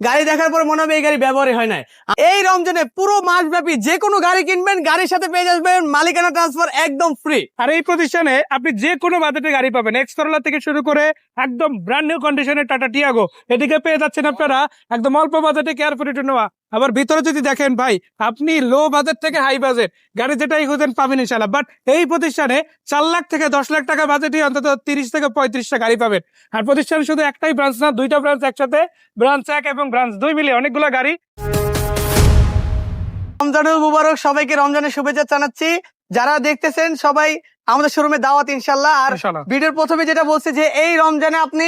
গাড়ি দেখার পর মনে হবে এই গাড়ি ব্যবহারই হয় না। এই রমজানে পুরো মাস ব্যাপী যে কোনো গাড়ি কিনবেন, গাড়ির সাথে পেয়ে যাবেন মালিকানা ট্রান্সফার একদম ফ্রি। আর এই প্রতিষ্ঠানে আপনি যে কোনো বাজেটে গাড়ি পাবেন, এক্স করোলা থেকে শুরু করে একদম ব্র্যান্ড নিউ কন্ডিশনের টাটা টিয়াগো, এদিকে পেয়ে যাচ্ছেন আপনারা একদম অল্প বাজেটে কেয়ারফ্রি নোয়া। আবার ভিতরে যদি দেখেন ভাই, আপনি লো বাজেট থেকে হাই বাজেট গাড়ি যেটাই খুঁজেন পাবেন ইনশাল্লাহ। বাট এই প্রতিষ্ঠানে 4 লাখ থেকে 10 লাখ টাকা বাজেটে অন্তত 30 থেকে 35টা গাড়ি পাবেন। আর প্রতিষ্ঠানে শুধু একটাই ব্রাঞ্চ না, 2টা ব্রাঞ্চ একসাথে, ব্রাঞ্চ 1 এবং ব্রাঞ্চ 2 মিলে অনেকগুলো গাড়ি। রমজানুল মুবারক, সবাইকে রমজানের শুভেচ্ছা জানাচ্ছি। যারা দেখতেছেন সবাই আমাদের শোরুমে দাওয়াত ইনশাল্লাহ। আর ইনশাল্লাহ। ভিডিওর প্রথমে যেটা বলছে যে এই রমজানে আপনি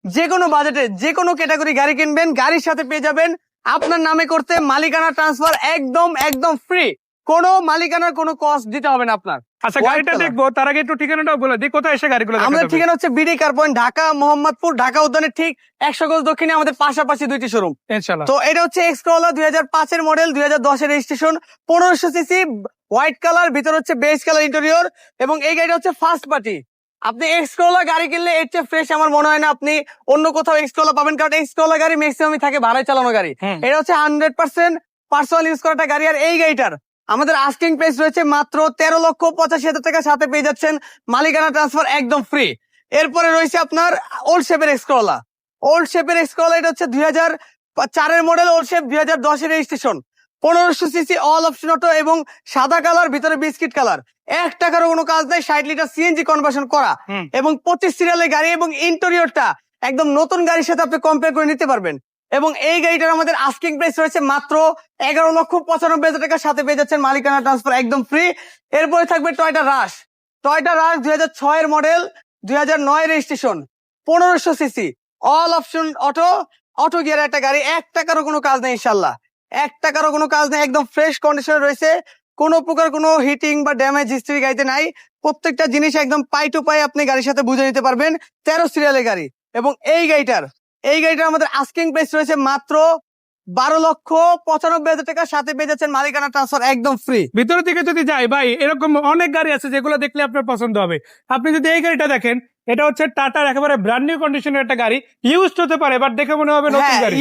যে কোনো বাজেটে যে কোনো ক্যাটাগরি গাড়ি কিনবেন, গাড়ির সাথে পেয়ে যাবেন আপনার নামে করতে মালিকানা ট্রান্সফার একদম একদম ফ্রি। কোনো মালিকানার কোনো কস্ট দিতে হবে না আপনার। আচ্ছা, White গাড়িটা color। দেখবো তার আগে একটু ঠিকানাটাও বলে দিই, কোথায় এসে গাড়িগুলো আমাদের দেখাতে হবে? ঠিকানা হচ্ছে BD car point, Dhaka Mohammadpur, Dhaka উদ্যানের ঠিক 100 গজ দক্ষিণে আমাদের পাশাপাশি দুইটি শোরুম। ইনশাল্লাহ। তো এটা হচ্ছে এক্স করোলা 2005 এর মডেল, 2010 এর রেজিস্ট্রেশন, 1500 সিসি, হোয়াইট কালার, ভিতর হচ্ছে বেজ কালার ইন্টেরিয়র। এবং এই গাড়িটা হচ্ছে ফার্স্ট পার্টি। আপনি এক্স করোলা গাড়ি কিনলে এর চেয়ে ফ্রেশ আমার মনে হয় না আপনি অন্য কোথাও এক্স করোলা পাবেন, কারণ এক্স করোলা গাড়ি ম্যাক্সিমামই থাকে ভাড়ায় চালানো গাড়ি। এটা হচ্ছে 100% পার্সোনাল ইউজ করা একটা গাড়ি। আর এই গাড়িটার আমাদের আস্কিং প্রাইস রয়েছে মাত্র 13,85,000 টাকা, সাথে পেয়ে যাচ্ছেন মালিকানা ট্রান্সফার একদম ফ্রি। এরপরে রয়েছে আপনার ওল্ড শেপের এক্স করোলা। ওল্ড শেপের এক্স করোলা, এটা হচ্ছে 2004 এর মডেল, ওল্ড শেপ, 2010 এর registration, 1500 CC, all option auto এবং সাদা কালার, ভিতরে বিস্কিট কালার। 1 টাকারও কোনো কাজ নাই, 60 লিটার সিএনজি কনভার্সন করা এবং 25 সিরিয়ালের গাড়ি। এবং ইন্টেরিয়রটা একদম নতুন গাড়ির সাথে আপনি কম্পেয়ার করে নিতে পারবেন। এবং এই গাড়িটার আমাদের আস্কিং প্রাইস রয়েছে মাত্র 11,95,000 টাকা, সাথে পেয়ে যাচ্ছেন মালিকানা ট্রান্সফার একদম ফ্রি। এরপরে থাকবে টয়টা রাশ। টয়টা রাশ 2006 এর model, 2009 registration, 1500 CC, all option auto, auto gear একটা গাড়ি। 1 টাকারও কোনো কাজ নেই ইনশাল্লাহ, 1 টাকারও কোনো কাজ নেই, একদম ফ্রেশ কন্ডিশনে রয়েছে। কোনো প্রকার কোনো হিটিং বা ড্যামেজ হিস্ট্রি গাড়িতে নাই। প্রত্যেকটা জিনিস একদম পাই টু পাই আপনি গাড়ির সাথে বুঝে নিতে পারবেন। 13 সিরিয়ালের গাড়ি। এবং এই গাড়িটার আমাদের আস্কিং প্রাইস রয়েছে মাত্র 12,95,000 টাকা, সাথে পেয়ে যাচ্ছেন মালিকানা ট্রান্সফার একদম ফ্রি। ভিতরের দিকে যদি যাই ভাই, এরকম অনেক গাড়ি আছে যেগুলো দেখলে আপনার পছন্দ হবে। আপনি যদি এই গাড়িটা দেখেন, এটা হচ্ছে টাটার একেবারে ব্র্যান্ড নিউ কন্ডিশনের একটা গাড়ি, ইউজড হতে পারে বাট দেখে মনে হবে নতুন হ্যাঁ, গাড়ি।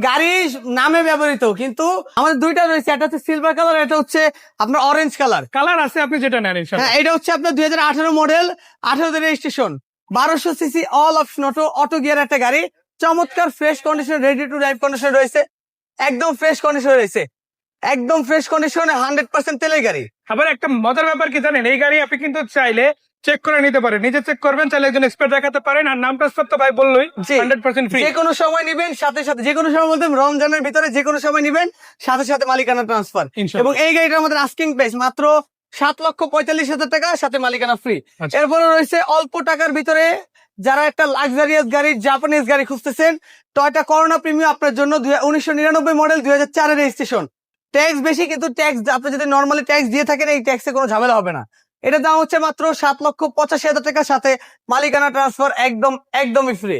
গাড়ি নামে ব্যবহৃত, কিন্তু আমাদের দুইটা রয়েছে, একটা হচ্ছে সিলভার কালার, এটা হচ্ছে আপনার অরেঞ্জ কালার। কালার আছে, আপনি যেটা নেন ইনশাআল্লাহ। হ্যাঁ, এটা হচ্ছে আপনার 2018 model, 18 registration, 1200 CC, all option auto, auto gear একটা গাড়ি। চমৎকার fresh condition, ready to drive condition রয়েছে, একদম ফ্রেশ কন্ডিশন রয়েছে, একদম ফ্রেশ কন্ডিশনে 100% তেলের গাড়ি। আবার একটা মজার ব্যাপার কি জানেন, এই গাড়ি আপনি কিন্তু চাইলে চেক করে নিতে পারেন, নিজে চেক করবেন, চাইলে একজন এক্সপার্ট দেখাতে পারেন। আর নাম ট্রান্সফার তো ভাই বললোই, জি, 100% ফ্রি। যে কোনো সময় নিবেন, সাথে সাথে যে কোনো সময় বলতে রমজানের ভিতরে যে কোনো সময় নিবেন, সাথে সাথে মালিকানা ট্রান্সফার। ইনশাআল্লাহ। এবং এই গাড়িটার আমাদের আস্কিং প্রাইস মাত্র 7,45,000 টাকা, সাথে মালিকানা ফ্রি। আচ্ছা। এরপরে রয়েছে অল্প টাকার ভিতরে যারা একটা লাক্সারিয়াস গাড়ি, জাপানিজ গাড়ি খুঁজতেছেন, টয়টা করোনা প্রিমিয়াম আপনার জন্য, 1999 মডেল, 2004 এর রেজিস্ট্রেশন। ট্যাক্স বেশি, কিন্তু ট্যাক্স আপনি যদি নর্মালি ট্যাক্স দিয়ে থাকেন, এই ট্যাক্সে কোনো ঝামেলা হবে না। এটার দাম হচ্ছে মাত্র 7,85,000 টাকা, সাথে মালিকানা ট্রান্সফার একদমই ফ্রি।